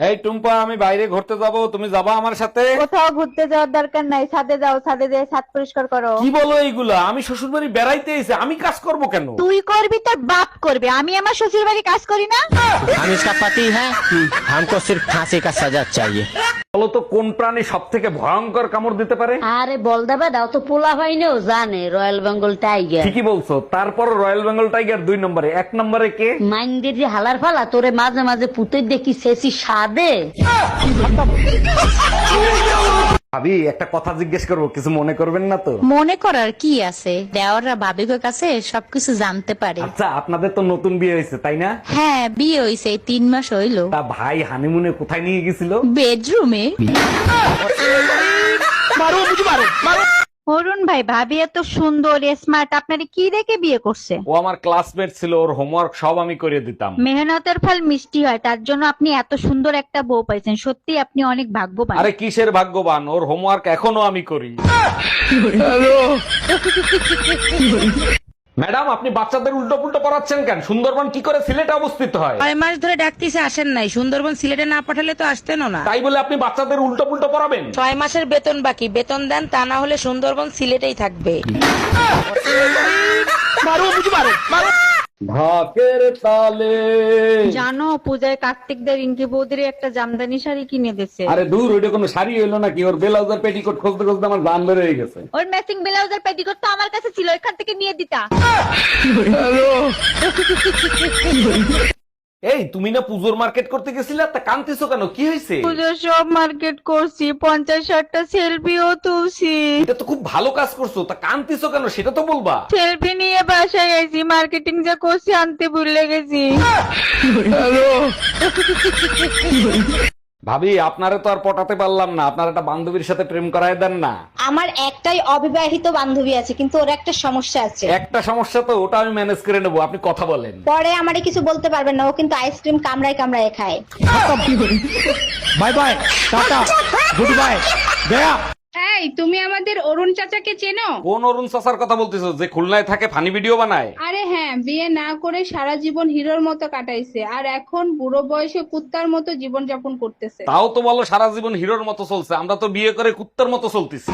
এই টুম্পা, আমি বাইরে ঘুরতে যাব, তুমি যাবা আমার সাথে? কোথাও ঘুরতে যাওয়ার দরকার নাই, ছাদে যাও, ছাদে যেয়ে ছাদ পরিষ্কার করো। কি বলো এইগুলা? আমি শ্বশুর বাড়ি বেড়াইতে এসে আমি কাজ করব কেন? তুই করবি, তোর বাপ করবে, আমি আমার শ্বশুর বাড়ি কাজ করি না। हम इसका पति है, हमको सिर्फ फांसी का सजा चाहिए। বলো তো কোন প্রাণী সব থেকে ভয়ঙ্কর কামড় দিতে পারে? আরে বল দেবে দাও তো, পোলা ভাইনেও জানে রয়্যাল বেঙ্গল টাইগার। ঠিকই বলছো। তারপর রয়্যাল বেঙ্গল টাইগার 2 নম্বরে, 1 নম্বরে কে? মাইন্ডের যে হালার ফালা তোরে মাঝে মাঝে পুতে দেখি শেষি সাদে। ভাবি, একটা কথা জিজ্ঞেস করবো, কিছু মনে করবেন না তো? মনে করার কি আছে, দেওয়াররা ভাবিকের কাছে সবকিছু জানতে পারে। আচ্ছা, আপনাদের তো নতুন বিয়ে হয়েছে তাই না? হ্যাঁ, বিয়ে হইছে 3 মাস হইলো। তা ভাই হানিমুনে কোথায় নিয়ে গেছিল? বেডরুমে। অরুণ ভাই, ভাবি এত সুন্দর স্মার্ট, আপনারে কি দেখে বিয়ে করছে? ও আমার ক্লাসমেট ছিল, ওর হোমওয়ার্ক সব আমি করে দিতাম। মেহনতের ফল মিষ্টি হয়, তার জন্য আপনি এত সুন্দর একটা বউ পাইছেন। সত্যি আপনি অনেক ভাগ্যবান। আরে কিসের ভাগ্যবান, ওর হোমওয়ার্ক এখনো আমি করি। ম্যাডাম, আপনি বাচ্চাদের উল্টো পুল্টো পড়াচ্ছেন কেন? সুন্দরবন কি করে সিলেটে অবস্থিত হয়? 6 মাস ধরে ডাকতেছে, আসেন নাই। সুন্দরবন সিলেটে না পাঠালে তো আসতেনও না। তাই বলে আপনি বাচ্চাদের উল্টো পুল্টো পড়াবেন? 6 মাসের বেতন বাকি, বেতন দেন, তা না হলে সুন্দরবন সিলেটেই থাকবে। ঢাকের তালে। জানো, পূজায় কার্তিকদের রিঙ্কি বৌদির একটা জামদানি শাড়ি কিনে দিছে। আরে দূর, ওইটা কোনো শাড়ি হইলো নাকি? ওর বেলাউজার পেটিকোট খুঁজতে খুঁজতে আমার জান বের হয়ে গেছে। ওর ম্যাচিং ব্লাউজের পেটিকোট তো আমার কাছে ছিল, এখান থেকে নিয়ে দিতা। এই, তুমি না পুজোর মার্কেট করতে গেছিলে? তা কান্তিছো কেন? কি হয়েছে? পুজোর সব মার্কেট করছি, 50-60টা সেলফিও তুলছি। এটা তো খুব ভালো কাজ করছো, তা কান্তিছো কেন সেটা তো বলবা। সেলফি নিয়ে বাসায় আইছি, মার্কেটিং যা করছি আনতে ভুলে গেছি। ভাবি, আপনারে তো আর পটাতে পারলাম না, আপনার একটা বান্ধবীর সাথে প্রেম করায় দেন না। আমার একটাই অবিবাহিত বান্ধবী আছে, কিন্তু ওর একটা সমস্যা আছে। একটা সমস্যা তো, ওটা আমি ম্যানেজ করে নেবো, আপনি কথা বলেন। পরে আমারে কিছু বলতে পারবেন না, ও কিন্তু আইসক্রিম কামড়ায় কামড়ায় খায়। बाय बाय, टाटा, गुड बाय, गया। এই, তুমি আমাদের অরুণ চাচাকে চেনো? কোন অরুণ চাচার কথা বলতেছো, যে খুলনায় থাকে, ফানি ভিডিও বানায়? আরে হ্যাঁ, বিয়ে না করে সারা জীবন হিরোর মতো কাটাইছে, আর এখন বুড়ো বয়সে কুত্তার মতো জীবন যাপন করতেছে। তাও তো বলো সারা জীবন হিরোর মতো চলছে, আমরা তো বিয়ে করে কুত্তার মতো চলতেছি।